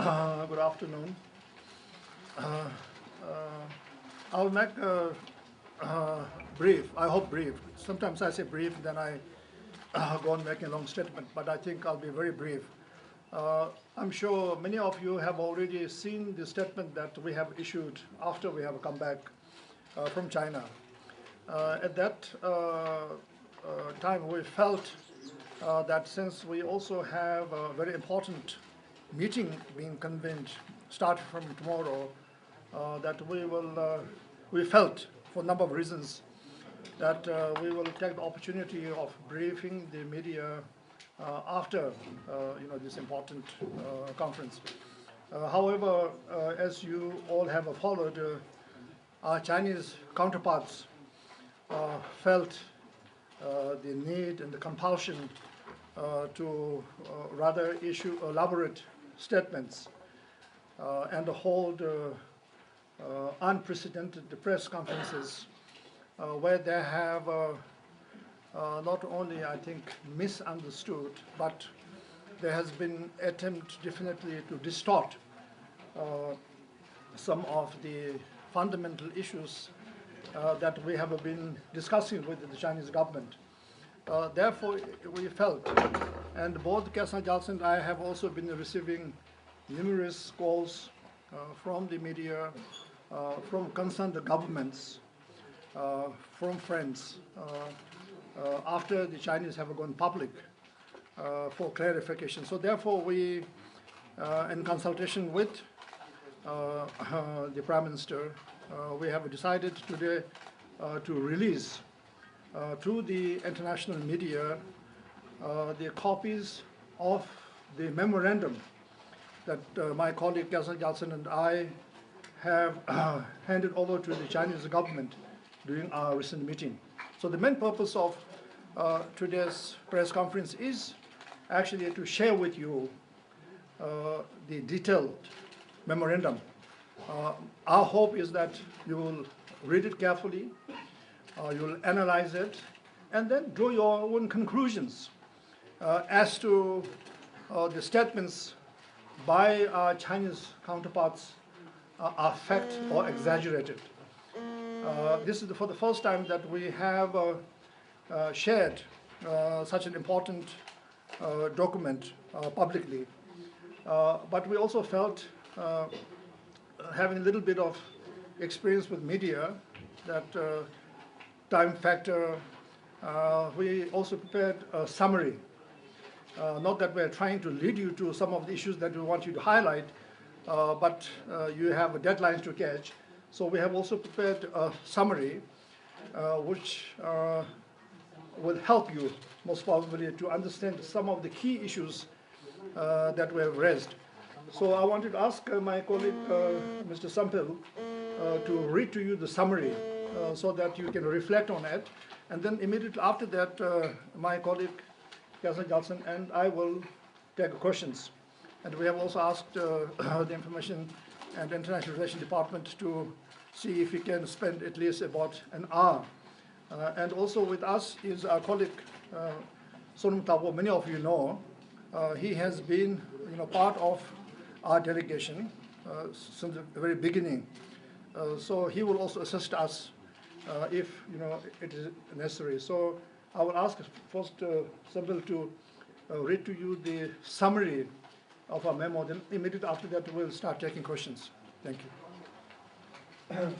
Good afternoon. I'll make a brief, I hope brief. Sometimes I say brief, then I go on making a long statement, but I think I'll be very brief. I'm sure many of you have already seen the statement that we have issued after we have come back from China. At that time, we felt that since we also have a very important meeting being convened, start from tomorrow, that we felt, for a number of reasons, that we will take the opportunity of briefing the media after this important conference. However, as you all have followed, our Chinese counterparts felt the need and the compulsion to rather issue elaborate statements and hold unprecedented press conferences where they have not only, I think, misunderstood, but there has been attempt definitely to distort some of the fundamental issues that we have been discussing with the Chinese government. Therefore, we felt, and both Kelsang, Gyaltsen and I have also been receiving numerous calls from the media, from concerned governments, from friends, after the Chinese have gone public for clarification. So therefore, we, in consultation with the Prime Minister, we have decided today to release to the international media the copies of the memorandum that my colleague Kelsang, Gyaltsen and I have handed over to the Chinese government during our recent meeting. So the main purpose of today's press conference is actually to share with you the detailed memorandum. Our hope is that you will read it carefully, you will analyze it, and then draw your own conclusions as to the statements by our Chinese counterparts are fact or exaggerated. This is for the first time that we have shared such an important document publicly. But we also felt, having a little bit of experience with media, that time factor, we also prepared a summary. Not that we're trying to lead you to some of the issues that we want you to highlight, but you have deadlines to catch. So we have also prepared a summary which will help you, most probably, to understand some of the key issues that we have raised. So I wanted to ask my colleague, Mr. Sampil, to read to you the summary so that you can reflect on it. And then immediately after that, my colleague, Kelsang, Gyaltsen, and I will take questions. And we have also asked the Information and International Relations Department to see if we can spend at least about an hour. And also with us is our colleague, Sonam Tabo. Many of you know. He has been part of our delegation since the very beginning. So he will also assist us if it is necessary. So I will ask first Sampil to read to you the summary of our memo. Then immediately after that, we'll start taking questions. Thank you.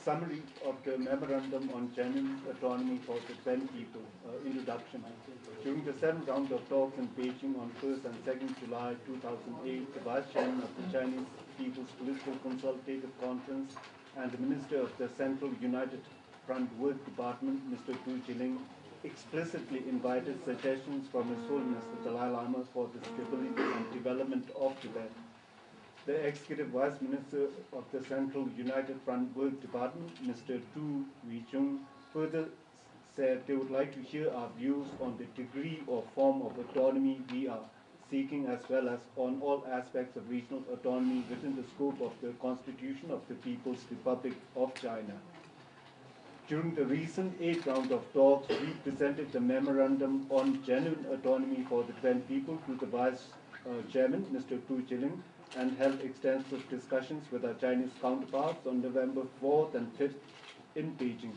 Summary of the Memorandum on Genuine Autonomy for the Tibetan People. Introduction. During the 7th round of talks in Beijing on 1st and 2nd July 2008, the Vice Chairman of the Chinese People's Political Consultative Conference and the Minister of the Central United Front Work Department, Mr. Du Jiling, explicitly invited suggestions from His Holiness the Dalai Lama for the stability and development of Tibet. The Executive Vice Minister of the Central United Front Work Department, Mr. Du Weijun, further said they would like to hear our views on the degree or form of autonomy we are seeking, as well as on all aspects of regional autonomy within the scope of the Constitution of the People's Republic of China. During the recent 8th round of talks, we presented the Memorandum on Genuine Autonomy for the Tibetan People to the Vice Chairman, Mr. Du Jiling, and held extensive discussions with our Chinese counterparts on November 4th and 5th in Beijing.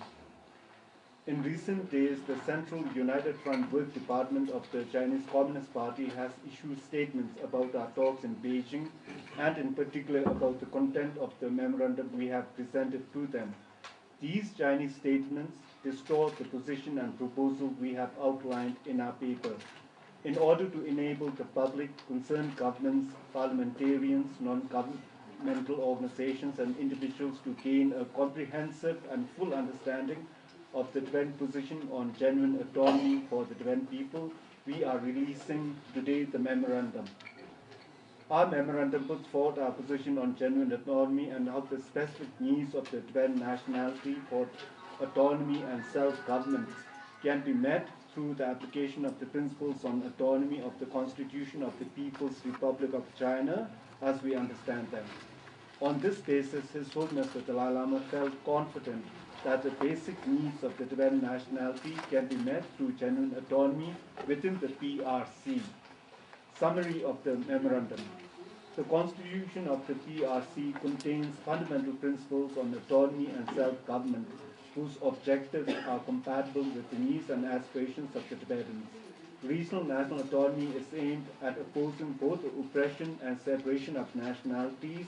In recent days, the Central United Front Work Department of the Chinese Communist Party has issued statements about our talks in Beijing and in particular about the content of the memorandum we have presented to them. These Chinese statements distort the position and proposal we have outlined in our paper. In order to enable the public, concerned governments, parliamentarians, non-governmental organizations and individuals to gain a comprehensive and full understanding of the Tibetan position on genuine autonomy for the Tibetan people, we are releasing today the memorandum. Our memorandum puts forward our position on genuine autonomy and how the specific needs of the Tibetan nationality for autonomy and self-government can be met through the application of the principles on autonomy of the Constitution of the People's Republic of China as we understand them. On this basis, His Holiness the Dalai Lama felt confident that the basic needs of the Tibetan nationality can be met through genuine autonomy within the PRC. Summary of the memorandum. The Constitution of the PRC contains fundamental principles on autonomy and self-government, whose objectives are compatible with the needs and aspirations of the Tibetans. Regional national autonomy is aimed at opposing both the oppression and separation of nationalities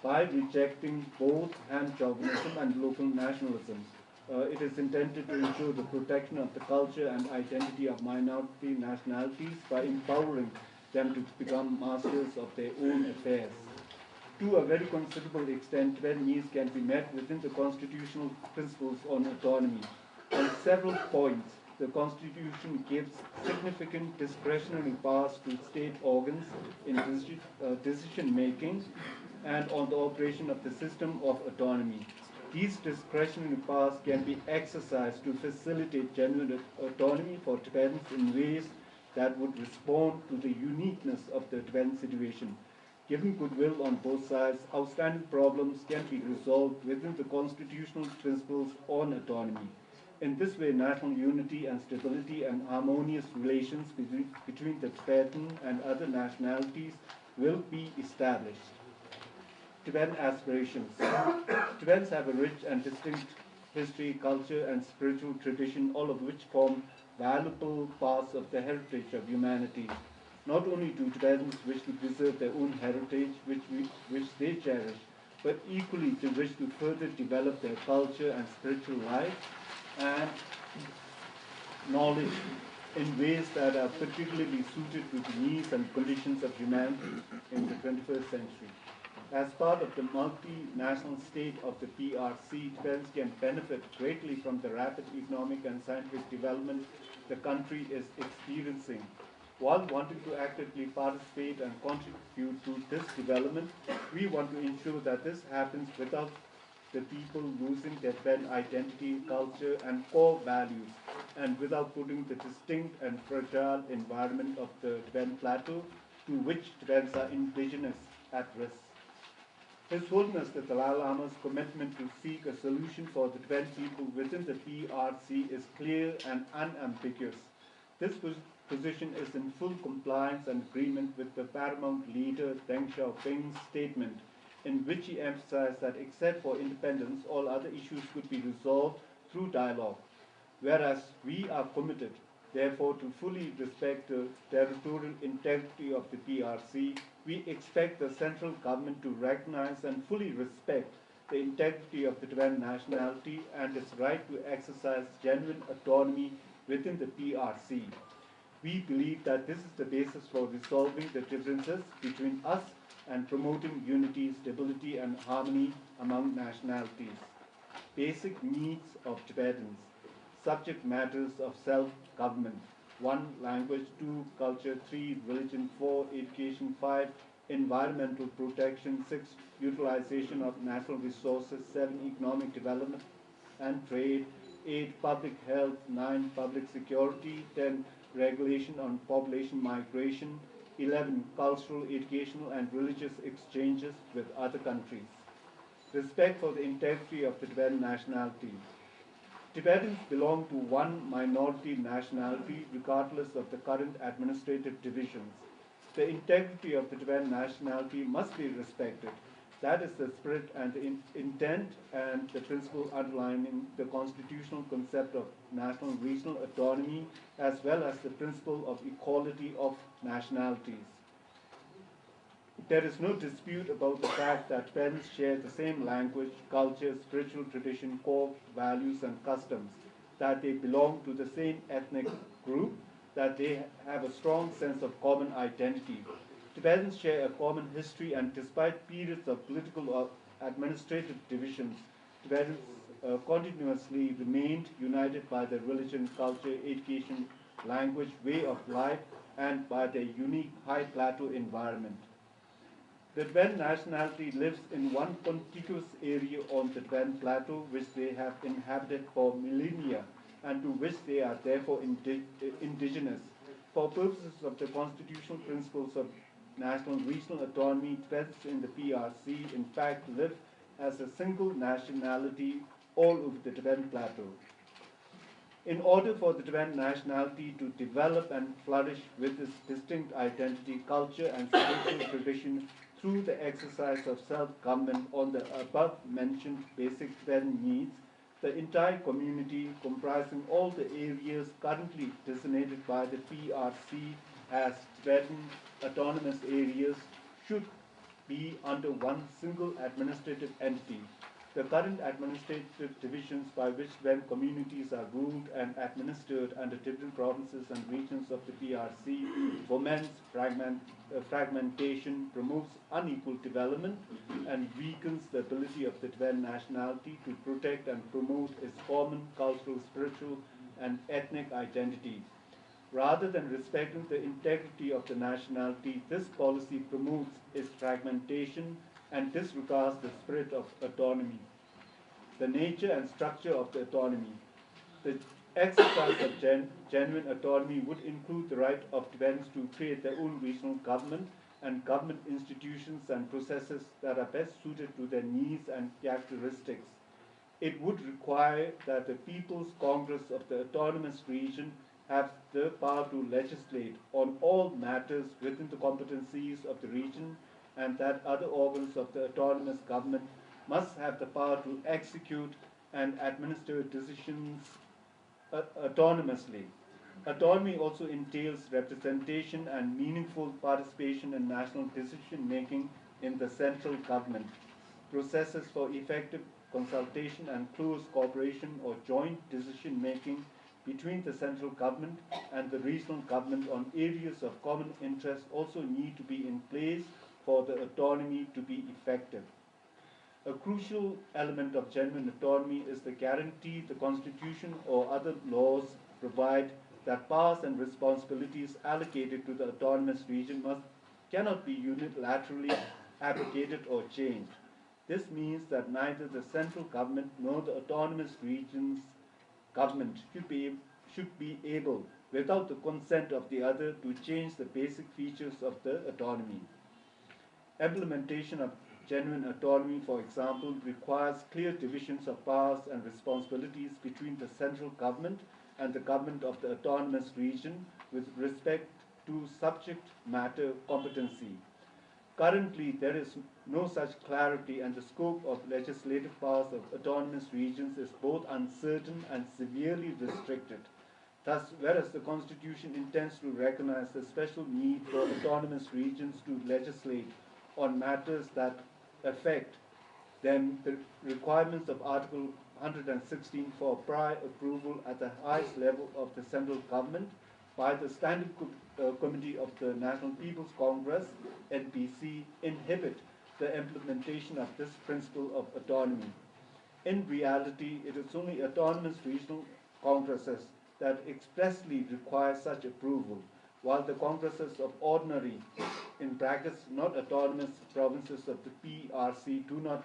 by rejecting both Han chauvinism and local nationalism. It is intended to ensure the protection of the culture and identity of minority nationalities by empowering them to become masters of their own affairs. To a very considerable extent, Tibetan needs can be met within the constitutional principles on autonomy. On several points, the Constitution gives significant discretionary powers to state organs in decision-making and on the operation of the system of autonomy. These discretionary powers can be exercised to facilitate genuine autonomy for Tibetans in ways that would respond to the uniqueness of the Tibetan situation. Given goodwill on both sides, outstanding problems can be resolved within the constitutional principles on autonomy. In this way, national unity and stability and harmonious relations between the Tibetan and other nationalities will be established. Tibetan aspirations. Tibetans have a rich and distinct history, culture, and spiritual tradition, all of which form valuable parts of the heritage of humanity. Not only do Tibetans wish to preserve their own heritage, which they cherish, but equally they wish to further develop their culture and spiritual life and knowledge in ways that are particularly suited to the needs and conditions of humanity in the 21st century. As part of the multinational state of the PRC, Tibetans can benefit greatly from the rapid economic and scientific development the country is experiencing. While wanting to actively participate and contribute to this development, we want to ensure that this happens without the people losing their Tibetan identity, culture, and core values, and without putting the distinct and fragile environment of the Tibetan plateau to which Tibetans are indigenous at risk. His Holiness the Dalai Lama's commitment to seek a solution for the Tibetan people within the PRC is clear and unambiguous. This position is in full compliance and agreement with the paramount leader Deng Xiaoping's statement, in which he emphasized that except for independence, all other issues could be resolved through dialogue. Whereas we are committed, therefore, to fully respect the territorial integrity of the PRC, we expect the central government to recognize and fully respect the integrity of the Tibetan nationality and its right to exercise genuine autonomy within the PRC. We believe that this is the basis for resolving the differences between us and promoting unity, stability, and harmony among nationalities. Basic needs of Tibetans. Subject matters of self-government. 1. Language. 2. Culture. 3. Religion. 4. Education. 5. Environmental protection. 6. Utilization of natural resources. 7. Economic development and trade. 8. Public health. 9. Public security. 10. Regulation on population migration. 11. Cultural, educational, and religious exchanges with other countries. Respect for the integrity of the Tibetan nationality. Tibetans belong to one minority nationality regardless of the current administrative divisions. The integrity of the Tibetan nationality must be respected. That is the spirit and the intent and the principle underlying the constitutional concept of national and regional autonomy, as well as the principle of equality of nationalities. There is no dispute about the fact that Tibetans share the same language, culture, spiritual tradition, core values, and customs, that they belong to the same ethnic group, that they have a strong sense of common identity. Tibetans share a common history, and despite periods of political or administrative divisions, Tibetans continuously remained united by their religion, culture, education, language, way of life, and by their unique high plateau environment. The Tibetan nationality lives in one contiguous area on the Tibetan plateau, which they have inhabited for millennia, and to which they are therefore indigenous. For purposes of the constitutional principles of national and regional autonomy, Tibetans in the PRC in fact live as a single nationality all over the Tibetan plateau. In order for the Tibetan nationality to develop and flourish with its distinct identity, culture, and spiritual tradition through the exercise of self-government on the above-mentioned basic Tibetan needs, the entire community, comprising all the areas currently designated by the PRC as Tibetan autonomous areas, should be under one single administrative entity. The current administrative divisions by which Tibetan communities are ruled and administered under Tibetan provinces and regions of the PRC foments fragmentation, promotes unequal development, and weakens the ability of the Tibetan nationality to protect and promote its common cultural, spiritual, and ethnic identity. Rather than respecting the integrity of the nationality, this policy promotes its fragmentation and disregards the spirit of autonomy, the nature and structure of the autonomy. The exercise of genuine autonomy would include the right of Tibetans to create their own regional government and government institutions and processes that are best suited to their needs and characteristics. It would require that the People's Congress of the autonomous region have the power to legislate on all matters within the competencies of the region, and that other organs of the autonomous government must have the power to execute and administer decisions autonomously. Autonomy also entails representation and meaningful participation in national decision-making in the central government. Processes for effective consultation and close cooperation or joint decision-making between the central government and the regional government on areas of common interest also need to be in place for the autonomy to be effective. A crucial element of genuine autonomy is the guarantee the Constitution or other laws provide that powers and responsibilities allocated to the autonomous region cannot be unilaterally abrogated or changed. This means that neither the central government nor the autonomous region's government should be able, without the consent of the other, to change the basic features of the autonomy. Implementation of genuine autonomy, for example, requires clear divisions of powers and responsibilities between the central government and the government of the autonomous region with respect to subject matter competency. Currently, there is no such clarity, and the scope of legislative powers of autonomous regions is both uncertain and severely restricted. Thus, whereas the Constitution intends to recognize the special need for autonomous regions to legislate on matters that affect them, the requirements of Article 116 for prior approval at the highest level of the central government by the Standing Committee of the National People's Congress, NPC, inhibit the implementation of this principle of autonomy. In reality, it is only autonomous regional congresses that expressly require such approval, while the congresses of ordinary, in brackets, not autonomous provinces of the PRC do not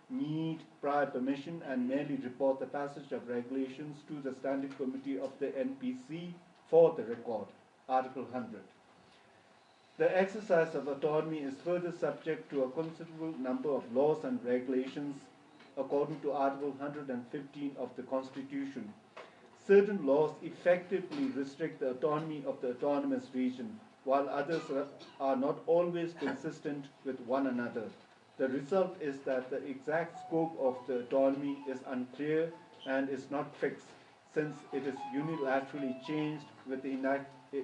need prior permission and merely report the passage of regulations to the Standing Committee of the NPC for the record, Article 100. The exercise of autonomy is further subject to a considerable number of laws and regulations according to Article 115 of the Constitution. Certain laws effectively restrict the autonomy of the autonomous region. while others are not always consistent with one another. The result is that the exact scope of the autonomy is unclear and is not fixed, since it is unilaterally changed with the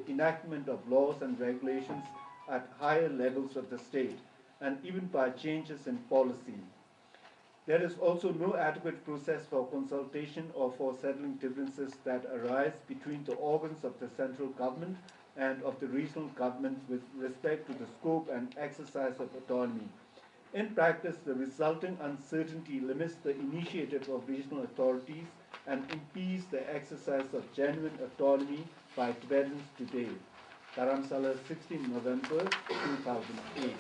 enactment of laws and regulations at higher levels of the state, and even by changes in policy. There is also no adequate process for consultation or for settling differences that arise between the organs of the central government and of the regional governments with respect to the scope and exercise of autonomy. In practice, the resulting uncertainty limits the initiative of regional authorities and impedes the exercise of genuine autonomy by Tibetans today. Dharamsala, 16 November 2008.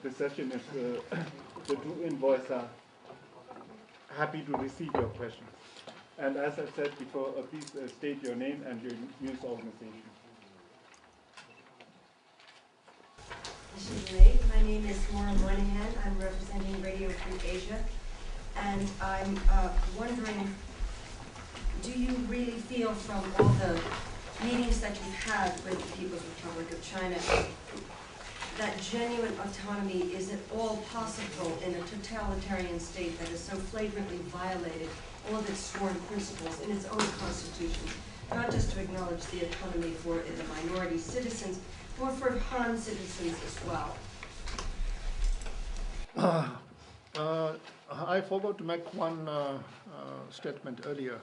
The session is, the two envoys are happy to receive your questions. And as I said before, please state your name and your news organization. My name is Maura Moynihan. I'm representing Radio Free Asia. And I'm wondering, do you really feel from all the meetings that you've had with the People's Republic of China that genuine autonomy is at all possible in a totalitarian state that has so flagrantly violated all of its sworn principles in its own constitution, not just to acknowledge the autonomy for the minority citizens, but for Han citizens as well? I forgot to make one statement earlier.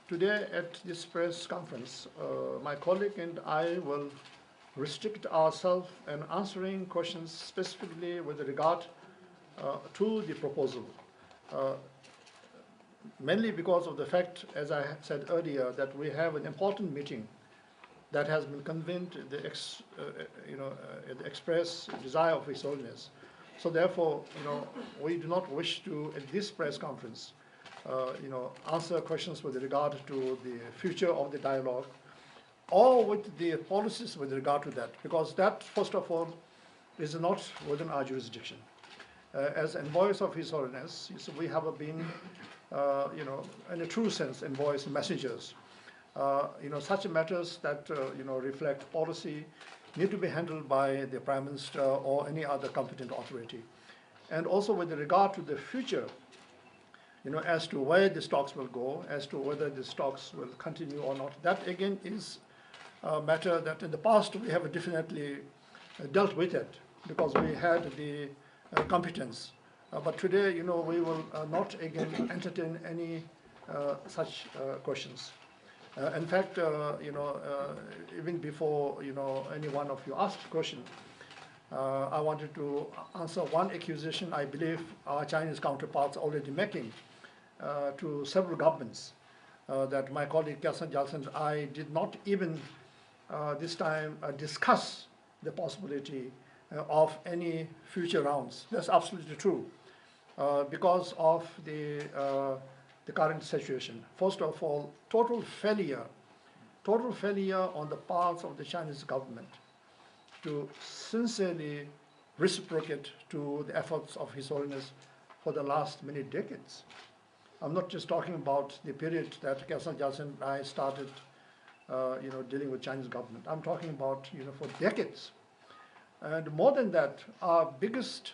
Today at this press conference, my colleague and I will restrict ourselves in answering questions specifically with regard to the proposal, mainly because of the fact, as I said earlier, that we have an important meeting that has been convened at the express desire of His Holiness. So therefore, we do not wish to, at this press conference, answer questions with regard to the future of the dialogue, or with the policies with regard to that, because that, first of all, is not within our jurisdiction. As envoys of His Holiness, we have been, in a true sense, envoys, messengers. Such matters that, reflect policy need to be handled by the Prime Minister or any other competent authority. And also with regard to the future, as to where the stocks will go, as to whether the stocks will continue or not, that again is a matter that in the past we have definitely dealt with it because we had the competence. But today, we will not again entertain any such questions. In fact, even before any one of you asked a question, I wanted to answer one accusation I believe our Chinese counterparts are already making to several governments, that my colleague Kelsang, Gyaltsen and I did not even this time discuss the possibility of any future rounds. That's absolutely true because of the current situation. First of all, total failure on the part of the Chinese government to sincerely reciprocate to the efforts of His Holiness for the last many decades. I'm not just talking about the period that Kelsang, Gyaltsen and I started dealing with Chinese government. I'm talking about for decades. And more than that, our biggest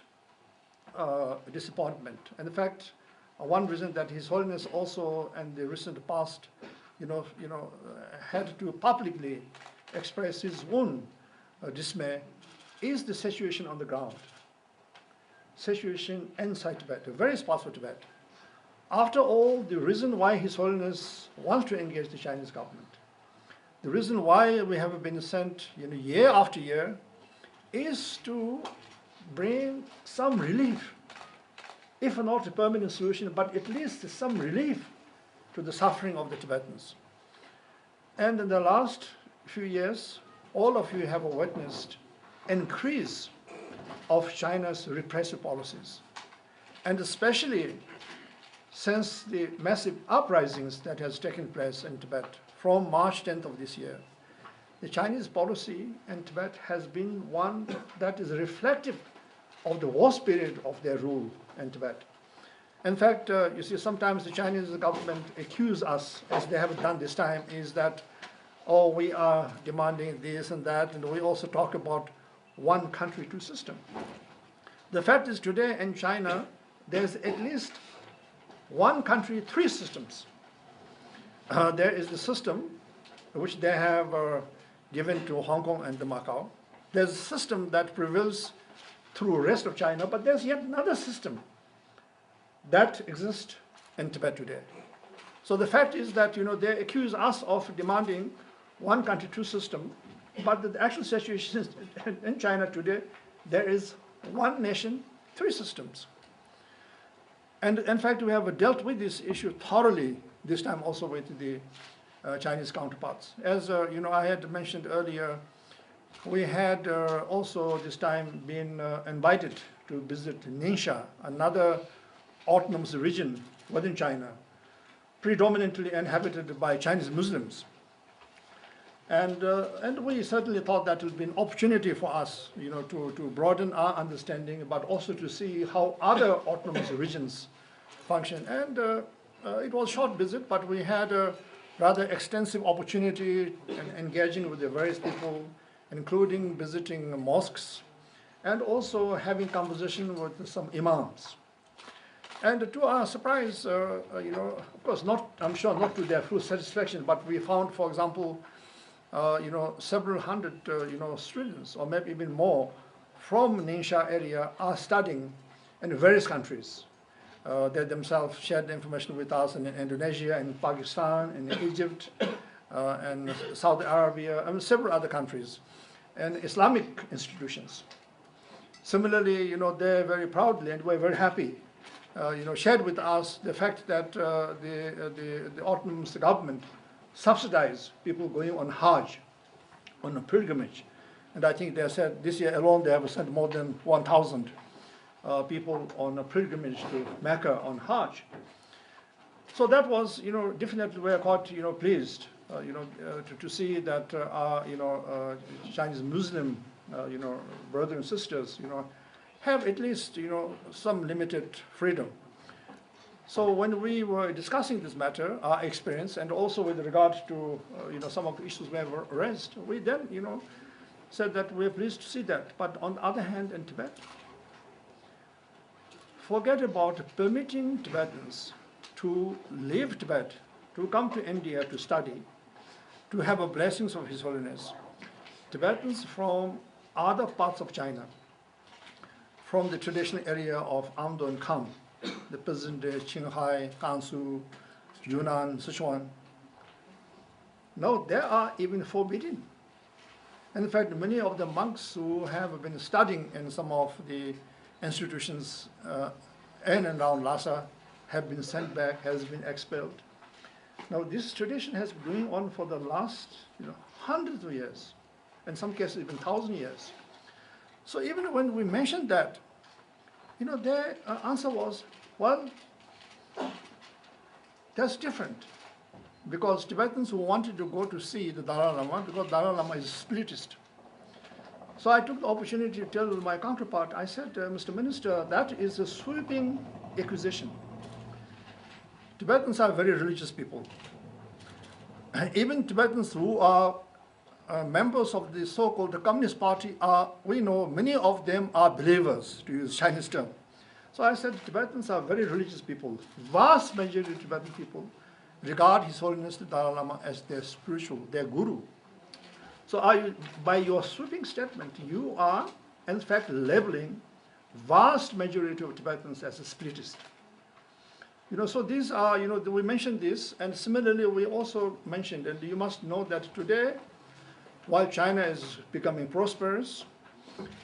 disappointment, and in fact, one reason that His Holiness also in the recent past had to publicly express his own dismay is the situation on the ground. Situation inside Tibet, various parts of Tibet. After all, the reason why His Holiness wants to engage the Chinese government, the reason why we have been sent year after year is to bring some relief, if not a permanent solution, but at least some relief to the suffering of the Tibetans. And in the last few years, all of you have witnessed an increase of China's repressive policies, and especially since the massive uprisings that has taken place in Tibet from March 10th of this year. the Chinese policy in Tibet has been one that is reflective of the worst period of their rule in Tibet. In fact, you see, sometimes the Chinese government accuse us, as they have done this time, is that, oh, we are demanding this and that, and we also talk about one country, two system. The fact is today in China, there's at least one country, three systems. There is the system which they have given to Hong Kong and Macau. There's a system that prevails through the rest of China, but there's yet another system that exists in Tibet today. So the fact is that, you know, they accuse us of demanding one country, two system, but the actual situation is in China today, there is one nation, three systems. And in fact, we have dealt with this issue thoroughly this time also with the Chinese counterparts. As you know, I had mentioned earlier, we had also this time been invited to visit Ningxia, another autonomous region within China, predominantly inhabited by Chinese Muslims. And we certainly thought that would be an opportunity for us, you know, to broaden our understanding, but also to see how other autonomous regions function. And it was a short visit, but we had a rather extensive opportunity in engaging with the various people, including visiting mosques, and also having conversation with some imams. And to our surprise, you know, of course, I'm sure not to their full satisfaction, but we found, for example, you know, several hundred, you know, students, or maybe even more, from Ningxia area are studying in various countries. They themselves shared the information with us in Indonesia, in Pakistan, in Egypt, and Saudi Arabia, and several other countries, and Islamic institutions. Similarly, you know, they very proudly and we're very happy, you know, shared with us the fact that the autonomous government subsidize people going on Hajj, on a pilgrimage. And I think they said this year alone they have sent more than 1,000 people on a pilgrimage to Mecca on Hajj. So that was, you know, definitely we are quite, you know, pleased, you know, to see that our, you know, Chinese Muslim, you know, brothers and sisters, you know, have at least, you know, some limited freedom. So when we were discussing this matter, our experience, and also with regard to, you know, some of the issues we have raised, we then, you know, said that we're pleased to see that. But on the other hand, in Tibet, forget about permitting Tibetans to leave Tibet, to come to India to study, to have a blessings of His Holiness. Tibetans from other parts of China, from the traditional area of Amdo and Kham, the present-day Qinghai, Gansu, Yunnan, Sichuan. No, they are even forbidden. In fact, many of the monks who have been studying in some of the institutions in and around Lhasa have been sent back, has been expelled. Now, this tradition has been going on for the last, you know, hundreds of years, in some cases even 1,000 years. So even when we mentioned that, you know, their answer was, well, that's different. Because Tibetans who wanted to go to see the Dalai Lama, because Dalai Lama is spiritist. So I took the opportunity to tell my counterpart, I said, Mr. Minister, that is a sweeping accusation. Tibetans are very religious people. Even Tibetans who are members of the so-called Communist Party are, we know, many of them are believers, to use Chinese term. So I said, Tibetans are very religious people. Vast majority of Tibetan people regard His Holiness the Dalai Lama as their spiritual, their guru. So by your sweeping statement, you are, in fact, labeling vast majority of Tibetans as a spiritist. You know, so these are, you know, we mentioned this, and similarly we also mentioned, and you must know that today, while China is becoming prosperous,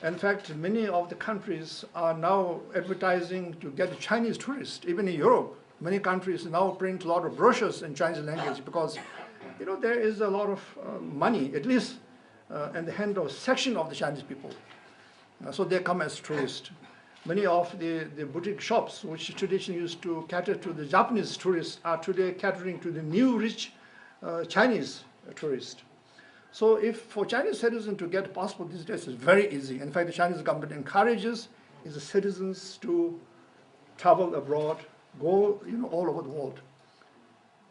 in fact, many of the countries are now advertising to get Chinese tourists. Even in Europe, many countries now print a lot of brochures in Chinese language because, you know, there is a lot of money, at least in the hand of a section of the Chinese people. So they come as tourists. Many of the boutique shops, which traditionally used to cater to the Japanese tourists, are today catering to the new rich Chinese tourists. So if for Chinese citizens to get a passport these days is very easy. In fact, the Chinese government encourages its citizens to travel abroad, go all over the world.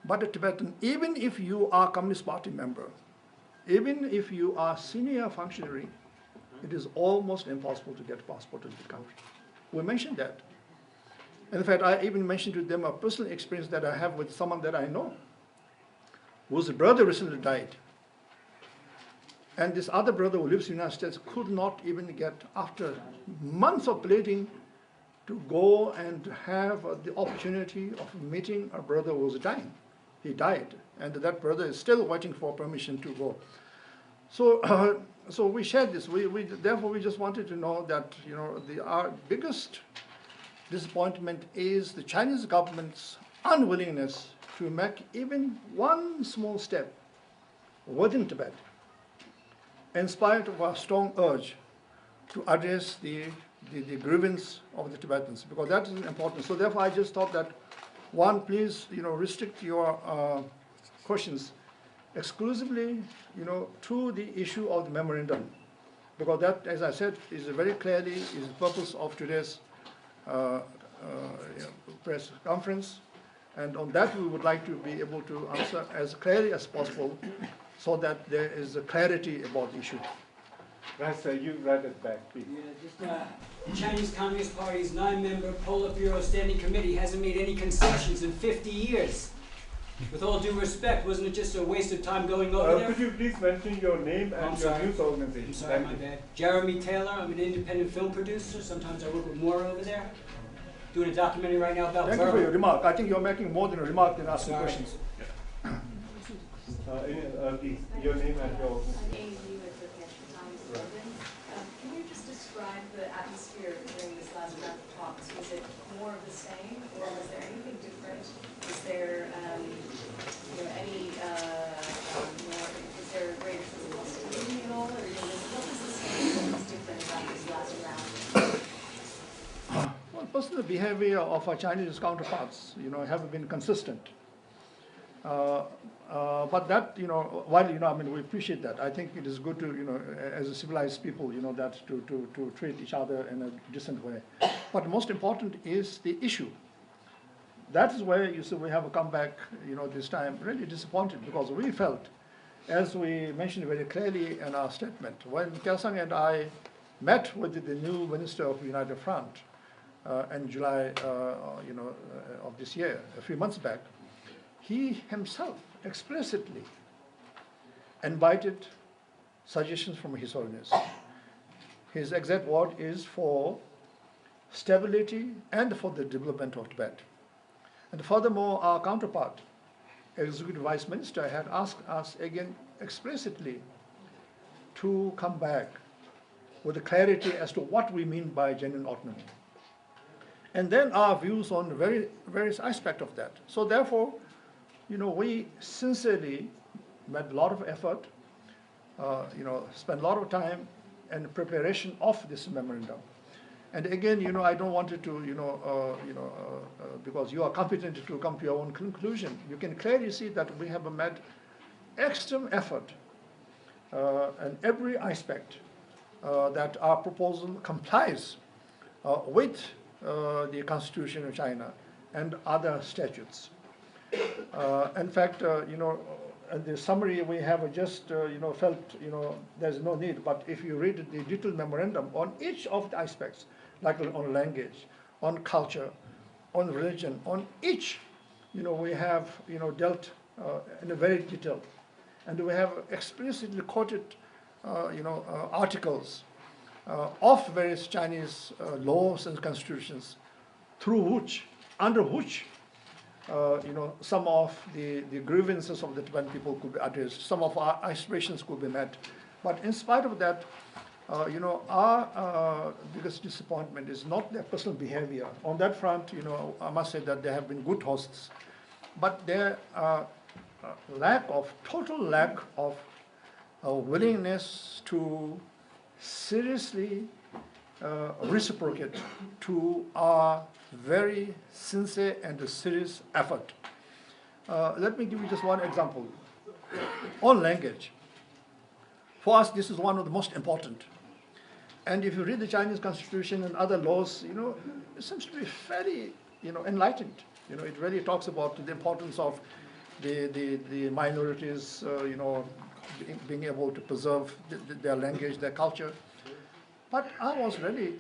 But a Tibetan, even if you are Communist Party member, even if you are senior functionary, it is almost impossible to get a passport in the country. We mentioned that. In fact, I even mentioned to them a personal experience that I have with someone that I know, whose brother recently died. And this other brother who lives in the United States could not even get, after months of pleading, to go and have the opportunity of meeting a brother who was dying. He died, and that brother is still waiting for permission to go. So, so we shared this. Therefore, we just wanted to know that our biggest disappointment is the Chinese government's unwillingness to make even one small step within Tibet, in spite of our strong urge to address the grievance of the Tibetans, because that is important. So therefore, I just thought that, one, please, restrict your questions exclusively, to the issue of the memorandum, because that, as I said, is very clearly is the purpose of today's press conference, and on that we would like to be able to answer as clearly as possible, so that there is a clarity about the issue. Right, sir, you read it back, please. Yeah, just Chinese Communist Party's 9-member Politburo Standing Committee hasn't made any concessions in 50 years. With all due respect, wasn't it just a waste of time going over there? Could you please mention your name and your news organization? I'm sorry, my bad. Jeremy Taylor, I'm an independent film producer. Sometimes I work with Moore over there. Doing a documentary right now about Thank you for your remark. I think you're making more than a remark than asking Sorry. questions. Please, your name and your organization. Can you just describe the atmosphere during this last round of talks? Was it more of the same, or was there anything different? Was there any more? Was there a greater sense of hostility at all, or what was the same? What was different about this last round? Well, personal behavior of our Chinese counterparts, have been consistent. But that, while, I mean, we appreciate that. I think it is good to, as a civilized people, that to treat each other in a decent way. But most important is the issue. That is where, you see, we have a comeback, this time, really disappointed, because we felt, as we mentioned very clearly in our statement, when Kelsang and I met with the new Minister of United Front in July, of this year, a few months back, he himself explicitly invited suggestions from His Holiness. His exact word is for stability and for the development of Tibet. And furthermore, our counterpart, Executive Vice Minister, had asked us again explicitly to come back with a clarity as to what we mean by genuine autonomy. And then our views on various aspects of that. So therefore, we sincerely made a lot of effort, spent a lot of time in preparation of this memorandum. And again, I don't want it to, because you are competent to come to your own conclusion. You can clearly see that we have made extreme effort in every aspect that our proposal complies with the Constitution of China and other statutes. In fact, in the summary we have just, felt, there's no need. But if you read the detailed memorandum on each of the aspects, like on language, on culture, on religion, on each, we have, dealt in a very detailed. And we have explicitly quoted, articles of various Chinese laws and constitutions, under which, some of the grievances of the Tibetan people could be addressed, some of our aspirations could be met. But in spite of that, our biggest disappointment is not their personal behavior. On that front, I must say that they have been good hosts, but their total lack of willingness to seriously reciprocate to our very sincere and serious effort. Let me give you just one example. On language, For us, this is one of the most important. And if you read the Chinese constitution and other laws, it seems to be fairly, enlightened. It really talks about the importance of the minorities, being able to preserve their language, their culture. But I was really,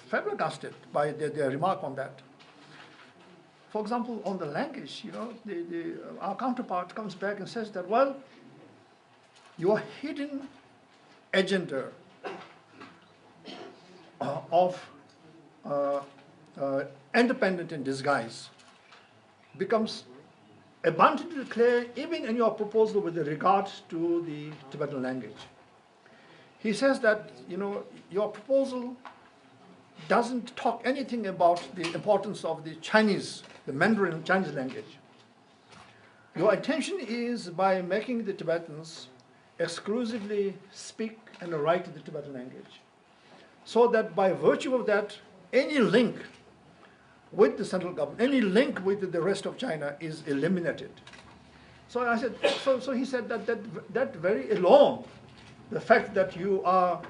flabbergasted by their remark on that. For example, on the language, our counterpart comes back and says that, well, your hidden agenda of independent in disguise becomes abundantly clear even in your proposal with regard to the Tibetan language. He says that, your proposal doesn't talk anything about the importance of the Chinese, the Mandarin Chinese language. Your intention is by making the Tibetans exclusively speak and write the Tibetan language, so that by virtue of that, any link with the central government, any link with the rest of China is eliminated. So I said, so he said that very alone, the fact that you are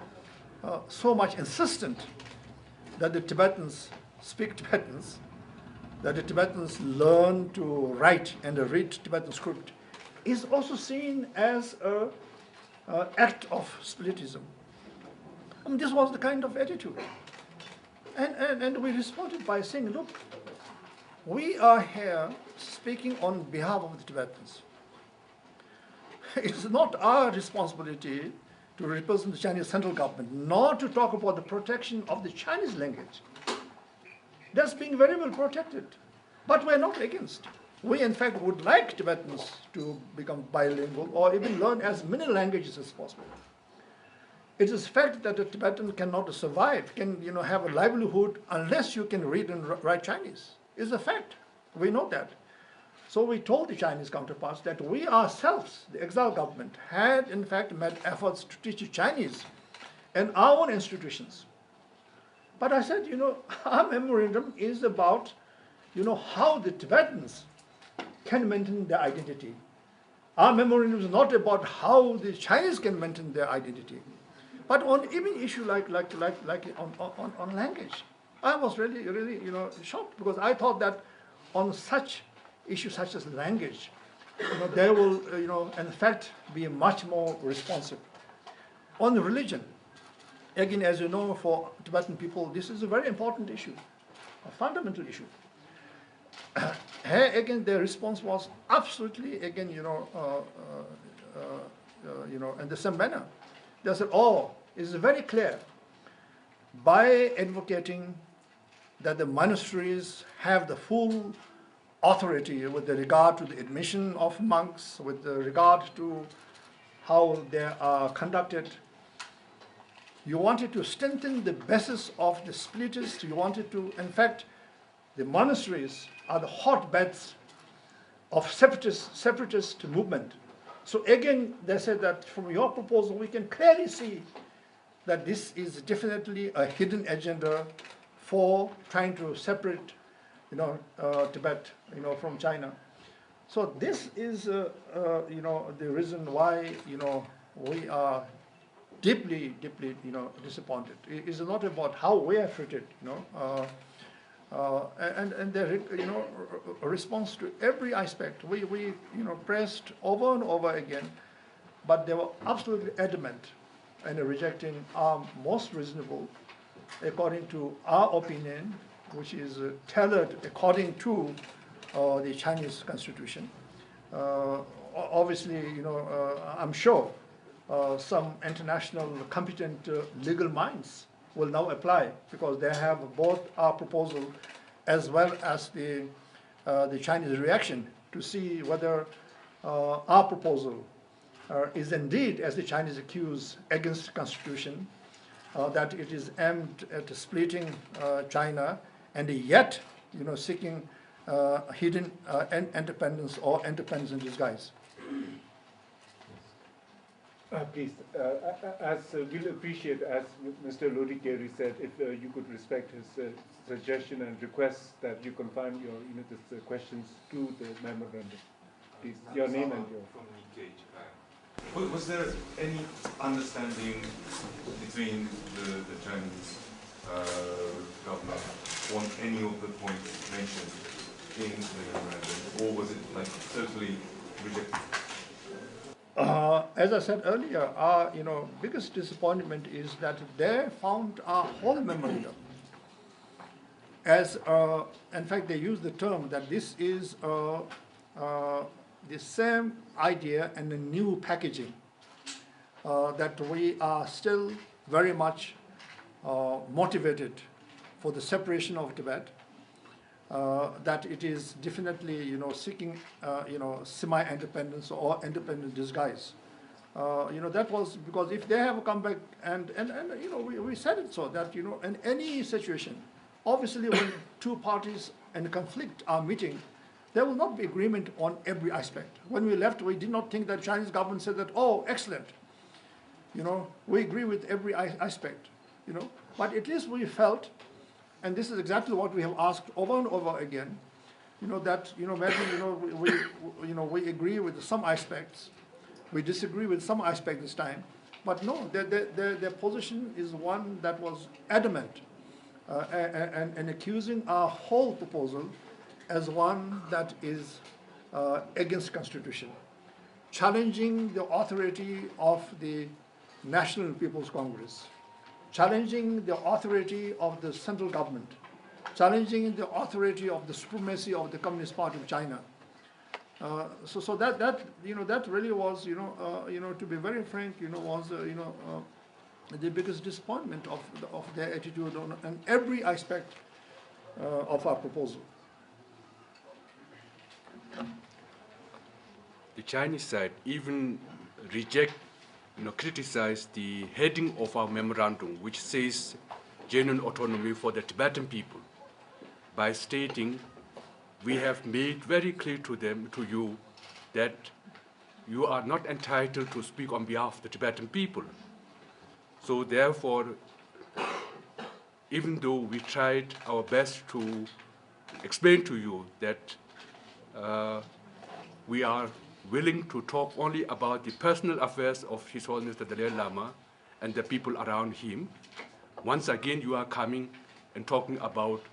so much insistent that the Tibetans speak Tibetans, that the Tibetans learn to write and read Tibetan script, is also seen as an act of spiritism. This was the kind of attitude. And we responded by saying, look, we are here speaking on behalf of the Tibetans. It's not our responsibility to represent the Chinese central government, nor to talk about the protection of the Chinese language. That's being very well protected. But we're not against. We, in fact, would like Tibetans to become bilingual or even learn as many languages as possible. It is a fact that a Tibetan cannot survive, can have a livelihood unless you can read and write Chinese. It's a fact. We know that. So we told the Chinese counterparts that we ourselves, the exile government, had in fact made efforts to teach Chinese in our own institutions. But I said, our memorandum is about, how the Tibetans can maintain their identity. Our memorandum is not about how the Chinese can maintain their identity. But on even issue like on language, I was really shocked, because I thought that on such issues such as language, they will in fact be much more responsive. On religion, again, as you know, for Tibetan people, this is a very important issue, a fundamental issue. Here again, their response was absolutely again in the same manner. They said, it's very clear, by advocating that the monasteries have the full authority with regard to the admission of monks, with regard to how they are conducted. You wanted to strengthen the basis of the spiritists. You wanted to, in fact, the monasteries are the hotbeds of separatist movement. So again, they said that from your proposal, we can clearly see that this is definitely a hidden agenda for trying to separate, Tibet, from China. So this is, the reason why, we are deeply, disappointed. It is not about how we are treated, and their, response to every aspect. We pressed over and over again, but they were absolutely adamant in rejecting our most reasonable, according to our opinion, which is tailored according to the Chinese constitution. Obviously, I'm sure some international competent legal minds will now apply, because they have both our proposal as well as the Chinese reaction to see whether our proposal is indeed, as the Chinese accuse, against the constitution, that it is aimed at splitting China, and yet, seeking hidden independence or independence in disguise. Please, as we'll appreciate, as Mr. Lodi Gyari said, if you could respect his suggestion and request that you confine your questions to the memorandum. please, your name and your... Was there any understanding between the Chinese government on any of the points mentioned in the memorandum, or was it like totally rejected? As I said earlier, our biggest disappointment is that they found our whole memorandum as, in fact, they use the term that this is the same idea and a new packaging, that we are still very much motivated for the separation of Tibet, that it is definitely seeking semi-independence or independent disguise. That was because if they have come back and we said it so that in any situation, obviously when two parties in conflict are meeting, there will not be agreement on every aspect. When we left, we did not think that Chinese government said that, oh, excellent, we agree with every aspect, but at least we felt, and this is exactly what we have asked over and over again, that maybe we agree with some aspects, we disagree with some aspects this time, but no, their position is one that was adamant and accusing our whole proposal as one that is against Constitution, challenging the authority of the National People's Congress, challenging the authority of the central government, challenging the authority of the supremacy of the Communist Party of China. So that really was to be very frank was the biggest disappointment of their attitude on every aspect of our proposal. The Chinese side even criticize the heading of our memorandum, which says genuine autonomy for the Tibetan people, by stating we have made very clear to you, that you are not entitled to speak on behalf of the Tibetan people. So therefore, even though we tried our best to explain to you that we are willing to talk only about the personal affairs of His Holiness the Dalai Lama and the people around him, once again you are coming and talking about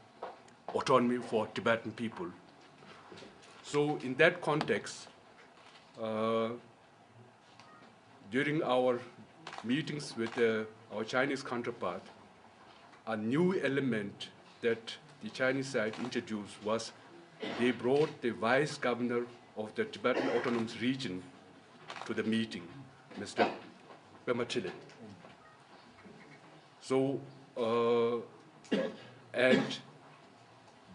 autonomy for Tibetan people. So in that context, during our meetings with our Chinese counterpart, a new element that the Chinese side introduced was they brought the vice governor of the Tibetan Autonomous Region to the meeting, Mr. Pematile. So, and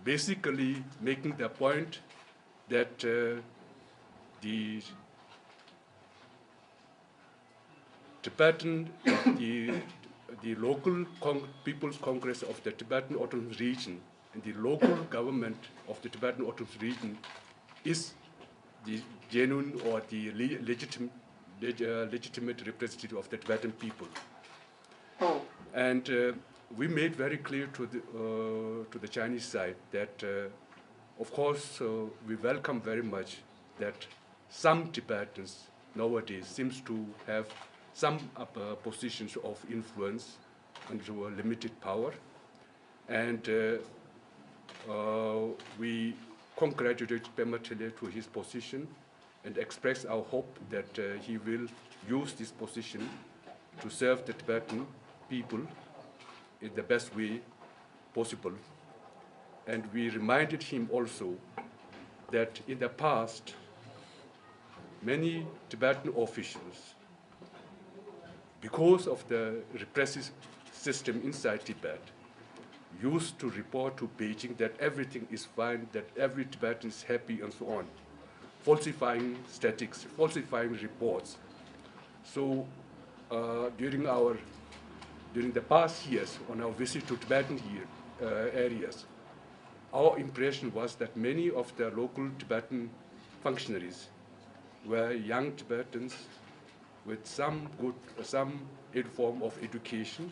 basically making the point that the Tibetan, the local People's Congress of the Tibetan Autonomous Region and the local government of the Tibetan Autonomous Region is the genuine or the legitimate representative of the Tibetan people. And we made very clear to the Chinese side that, of course, we welcome very much that some Tibetans nowadays seems to have some positions of influence and to a limited power. And we congratulate Pematile to his position and express our hope that he will use this position to serve the Tibetan people in the best way possible. And we reminded him also that in the past, many Tibetan officials, because of the repressive system inside Tibet, used to report to Beijing that everything is fine, that every Tibetan is happy, and so on, falsifying statistics, falsifying reports. So during the past years, on our visit to Tibetan areas, our impression was that many of the local Tibetan functionaries were young Tibetans with some form of education,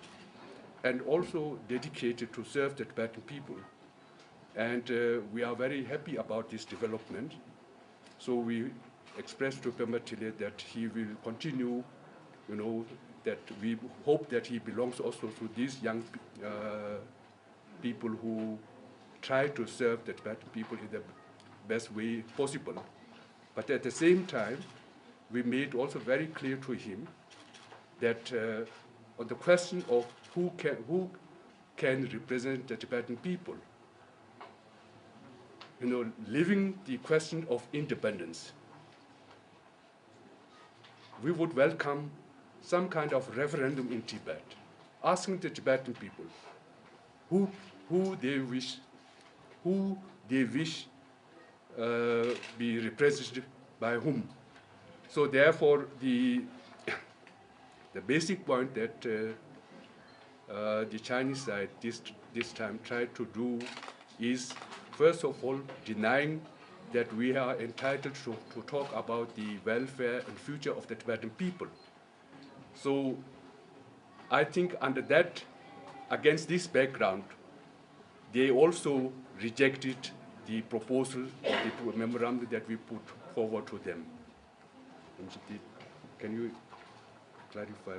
and also dedicated to serve the Tibetan people. And we are very happy about this development. So we expressed to Pema Chile that he will continue, you know, that we hope that he belongs also to these young people who try to serve the Tibetan people in the best way possible. But at the same time, we made also very clear to him that on the question of who can represent the Tibetan people, you know, leaving the question of independence, we would welcome some kind of referendum in Tibet, asking the Tibetan people who they wish be represented by whom. So therefore, the basic point that the Chinese side this time tried to do is, first of all, denying that we are entitled to talk about the welfare and future of the Tibetan people. So I think under that, against this background, they also rejected the proposal or the memorandum that we put forward to them. Can you clarify?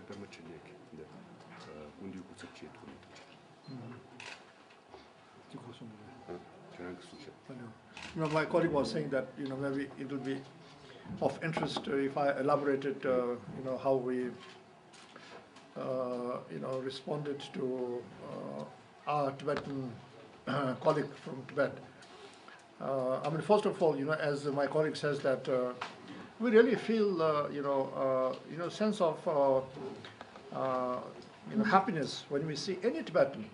You know, my colleague was saying that, you know, maybe it would be of interest if I elaborated, you know, how we, you know, responded to our Tibetan colleague from Tibet. I mean, first of all, you know, as my colleague says that we really feel, you know, sense of, you know, happiness when we see any Tibetan,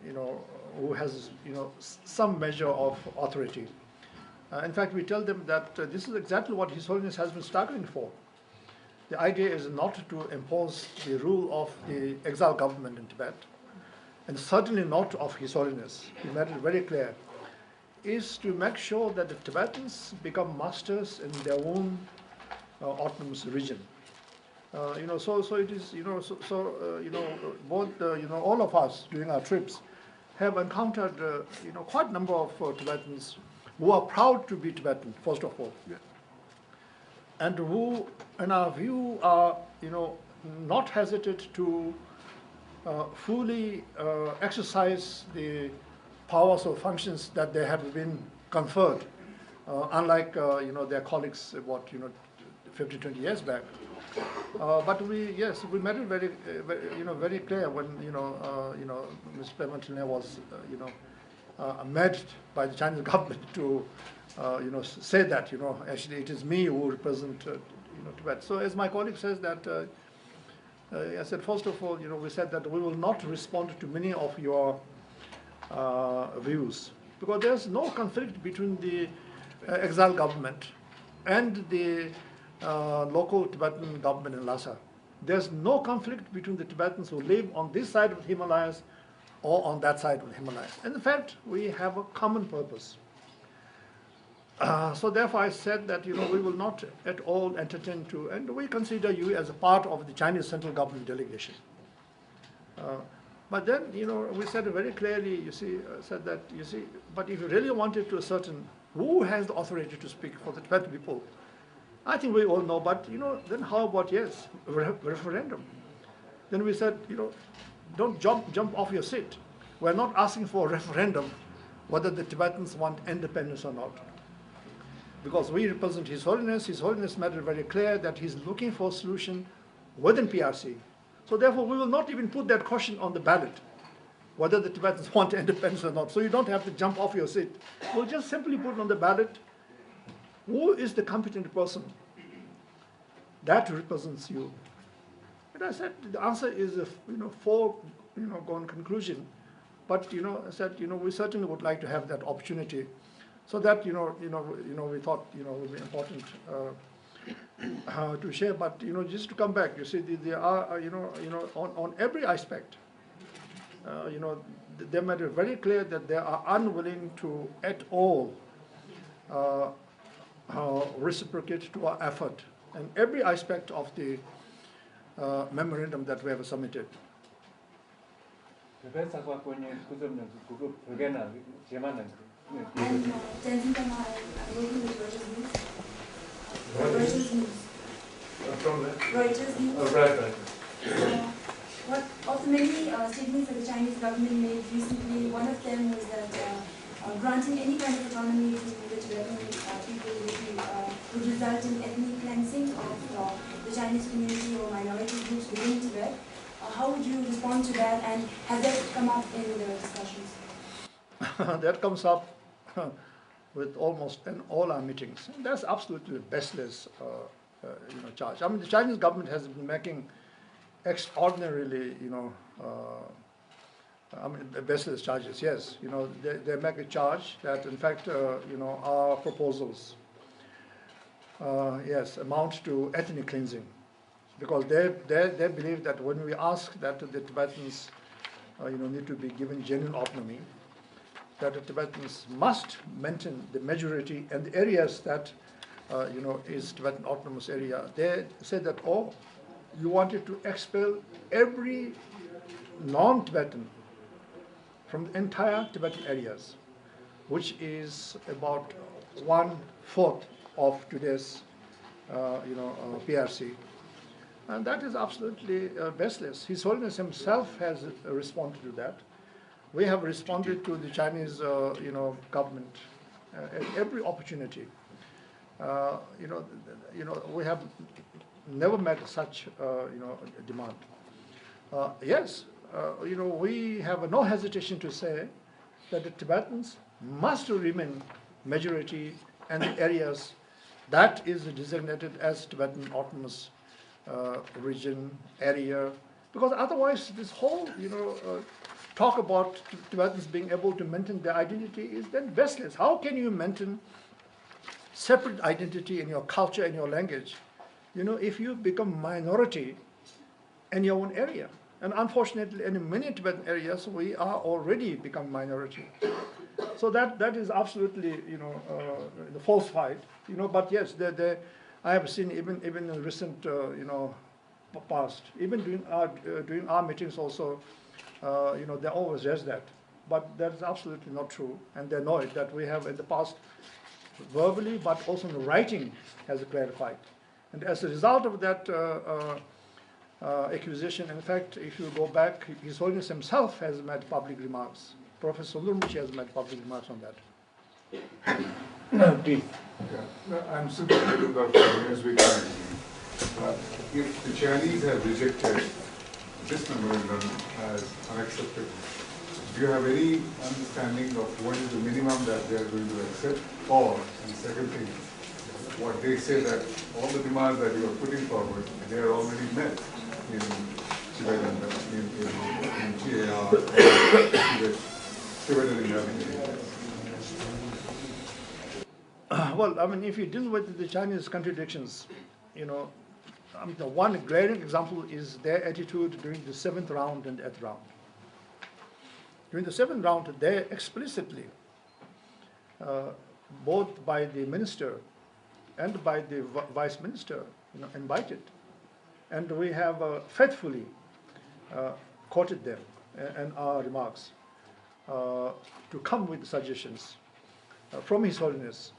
you know, who has, you know, some measure of authority. In fact, we tell them that this is exactly what His Holiness has been struggling for. The idea is not to impose the rule of the exile government in Tibet, and certainly not of His Holiness. He made it very clear. Is to make sure that the Tibetans become masters in their own autonomous region. You know, so it is, you know, you know, both, you know, all of us during our trips have encountered, you know, quite a number of Tibetans who are proud to be Tibetan, first of all. Yeah. And who, in our view, are, you know, not hesitant to fully exercise the powers or functions that they have been conferred, unlike, you know, their colleagues, what, you know, 50, 20 years back. But we made it very, you know, very clear when, you know, Mr. Pema was, you know, met by the Chinese government to, you know, say that, you know, actually it is me who represent, you know, Tibet. So as my colleague says that, I said, first of all, you know, we said that we will not respond to many of your views, because there's no conflict between the exile government and the local Tibetan government in Lhasa. There's no conflict between the Tibetans who live on this side of the Himalayas or on that side of the Himalayas. And in fact, we have a common purpose. So therefore I said that, you know, we will not at all entertain to, and we consider you as a part of the Chinese central government delegation. But then, you know, we said very clearly, you see, said that, you see, but if you really wanted to ascertain who has the authority to speak for the Tibetan people, I think we all know, but, you know, then how about, yes, referendum? Then we said, you know, don't jump off your seat. We're not asking for a referendum whether the Tibetans want independence or not. Because we represent His Holiness. His Holiness made it very clear that he's looking for a solution within PRC. So therefore, we will not even put that question on the ballot, whether the Tibetans want independence or not. So you don't have to jump off your seat. We'll just simply put on the ballot, who is the competent person that represents you? And I said, the answer is a, you know, foregone conclusion. But, you know, I said, you know, we certainly would like to have that opportunity. So that, we thought, you know, would be important to share. But, you know, just to come back, you see, there are, on every aspect, you know, they made it very clear that they are unwilling to at all reciprocate to our effort in every aspect of the memorandum that we have submitted. And Reuters News. From where? Reuters News. Oh, right. What of the many statements that the Chinese government made recently, one of them was that granting any kind of autonomy to the Tibetan people would result in ethnic cleansing of the Chinese community or minority groups within Tibet. How would you respond to that, and has that come up in the discussions? That comes up with almost in all our meetings. And that's absolutely baseless charge. I mean, the Chinese government has been making extraordinarily, baseless charges. Yes, they make a charge that, in fact, our proposals, amount to ethnic cleansing, because they believe that when we ask that the Tibetans, need to be given genuine autonomy, that the Tibetans must maintain the majority and the areas that, is Tibetan autonomous area. They said that, you wanted to expel every non-Tibetan from the entire Tibetan areas, which is about 1/4 of today's, PRC. And that is absolutely baseless. His Holiness himself has responded to that. We have responded to the Chinese, government at every opportunity. We have never met such, demand. Yes, we have no hesitation to say that the Tibetans must remain majority in the areas that is designated as Tibetan autonomous region, area, because otherwise this whole, talk about Tibetans being able to maintain their identity is then baseless. How can you maintain separate identity in your culture and your language, if you become minority in your own area? And unfortunately, in many Tibetan areas, we are already become minority. So that is absolutely, falsified. But yes, I have seen even in recent, past, even during our meetings also, they always raise that. But that is absolutely not true, and they know it, that we have in the past verbally, but also in writing, has clarified. And as a result of that accusation, in fact, if you go back, His Holiness himself has made public remarks. Professor Lurmuchi has made public remarks on that. Please. I'm sympathetic to Dr. Newsweek. If the Chinese have rejected this memorandum as unacceptable, do you have any understanding of what is the minimum that they are going to accept? Or, and second thing, what they say that all the demands that you are putting forward, they are already met in Tibetan, in TAR, Tibetan Envoys. Well, I mean, if you deal with the Chinese contradictions, the one glaring example is their attitude during the 7th round and 8th round. During the 7th round, they explicitly, both by the minister and by the vice minister, invited. And we have faithfully quoted them in our remarks to come with suggestions from His Holiness.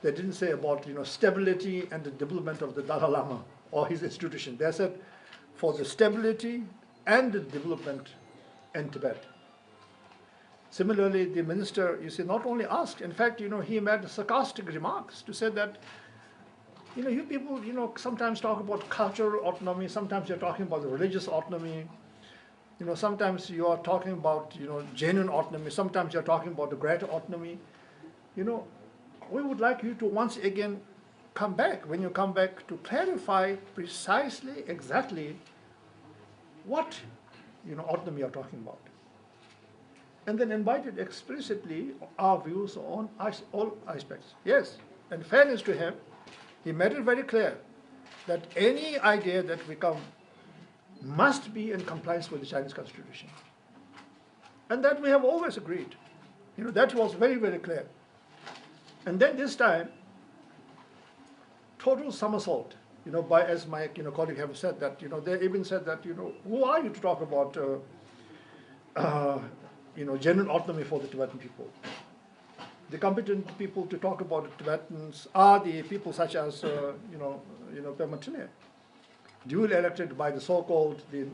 They didn't say about stability and the development of the Dalai Lama or his institution. They said for the stability and the development in Tibet. Similarly, the minister, not only asked, in fact, he made sarcastic remarks to say that, you people, sometimes talk about cultural autonomy, sometimes you're talking about the religious autonomy, sometimes you are talking about, genuine autonomy, sometimes you're talking about the greater autonomy. We would like you to once again come back, when you come back, to clarify precisely, exactly what, autonomy you're talking about. And then invited explicitly our views on all aspects. Yes, in fairness to him, he made it very clear that any idea that we come must be in compliance with the Chinese Constitution. And that we have always agreed. That was very, very clear. And then this time, total somersault, by, as my colleague have said that, they even said that, who are you to talk about, genuine autonomy for the Tibetan people? the competent people to talk about the Tibetans are the people such as, Pema Chine, duly elected by the so-called the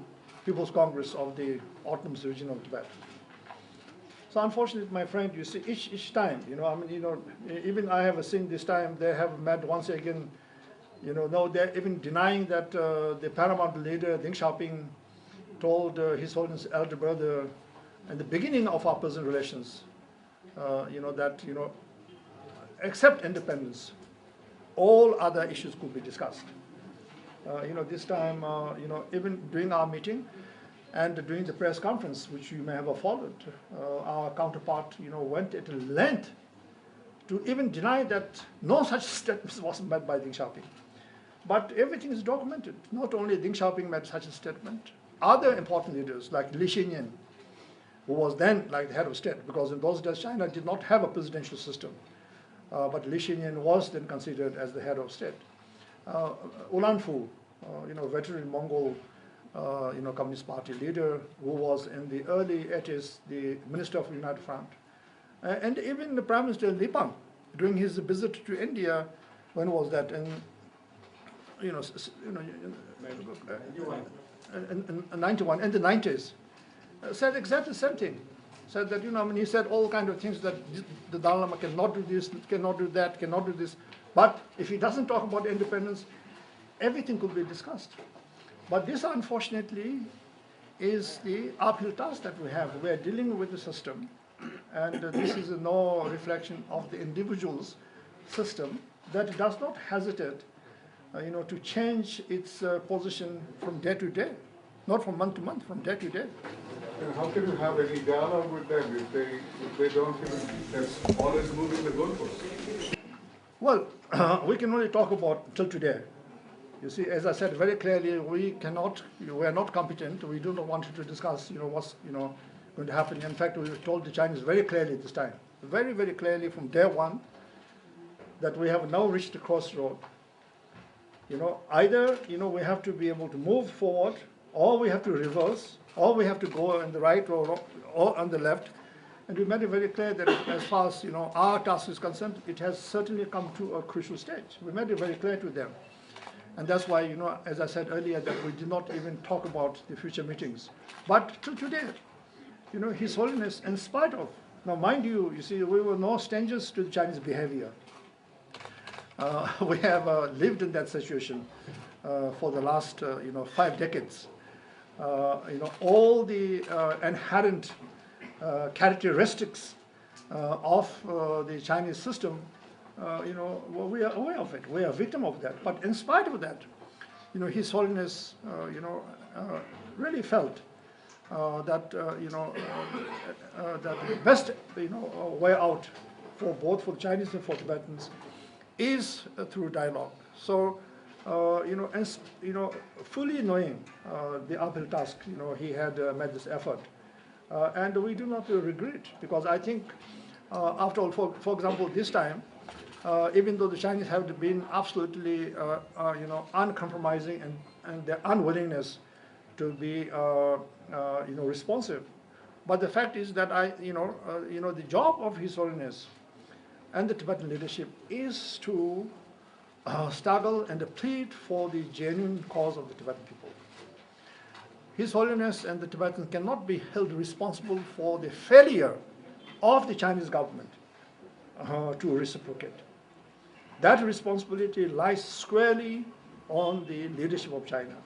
People's Congress of the Autonomous Region of Tibet. So unfortunately, my friend, you see, each time, even I have seen this time, they have met once again, now they're even denying that the paramount leader, Deng Xiaoping, told His Holiness elder brother in the beginning of our present relations, that, except independence, all other issues could be discussed. This time, even during our meeting and during the press conference, which you may have followed, our counterpart, went at length to even deny that no such statement was made by Deng Xiaoping. But everything is documented. Not only Deng Xiaoping made such a statement, other important leaders like Li Xinyan, who was then like the head of state, because in those days China did not have a presidential system, but Li Xinyan was then considered as the head of state. Ulanfu, veteran Mongol, Communist Party leader, who was in the early 80s the Minister of United Front, and even the Prime Minister Li Peng, during his visit to India, when was that? In 91, in the 90s, said exactly the same thing. Said that, he said all kind of things that the Dalai Lama cannot do this, cannot do that, cannot do this. But if he doesn't talk about independence, everything could be discussed. But this, unfortunately, is the uphill task that we have. We are dealing with the system, and this is no reflection of the individual's system that does not hesitate to change its position from day to day, not from month to month, from day to day. And how can you have any dialogue with them if they don't even, that's always moving the goalposts? Well, we can only talk about till today. You see, as I said very clearly, we are not competent. We do not want to discuss, what's, going to happen. In fact, we told the Chinese very clearly this time, very, very clearly from day one, that we have now reached the crossroad. Either, we have to be able to move forward, or we have to reverse, or we have to go on the right or on the left. And we made it very clear that as far as, our task is concerned, it has certainly come to a crucial stage. We made it very clear to them. And that's why, as I said earlier, that we did not even talk about the future meetings. But till today, His Holiness, in spite of, now mind you, see, we were no strangers to the Chinese behavior. We have lived in that situation for the last, 5 decades. All the inherent characteristics of the Chinese system, we are aware of it. We are a victim of that. But in spite of that, His Holiness, really felt that, that the best, way out for both for the Chinese and for Tibetans is through dialogue. So, fully knowing the uphill task, he had made this effort. And we do not regret, because I think, after all, for example, this time, even though the Chinese have been absolutely, uncompromising and their unwillingness to be, responsive, but the fact is that the job of His Holiness and the Tibetan leadership is to struggle and plead for the genuine cause of the Tibetan people. His Holiness and the Tibetans cannot be held responsible for the failure of the Chinese government to reciprocate. That responsibility lies squarely on the leadership of China.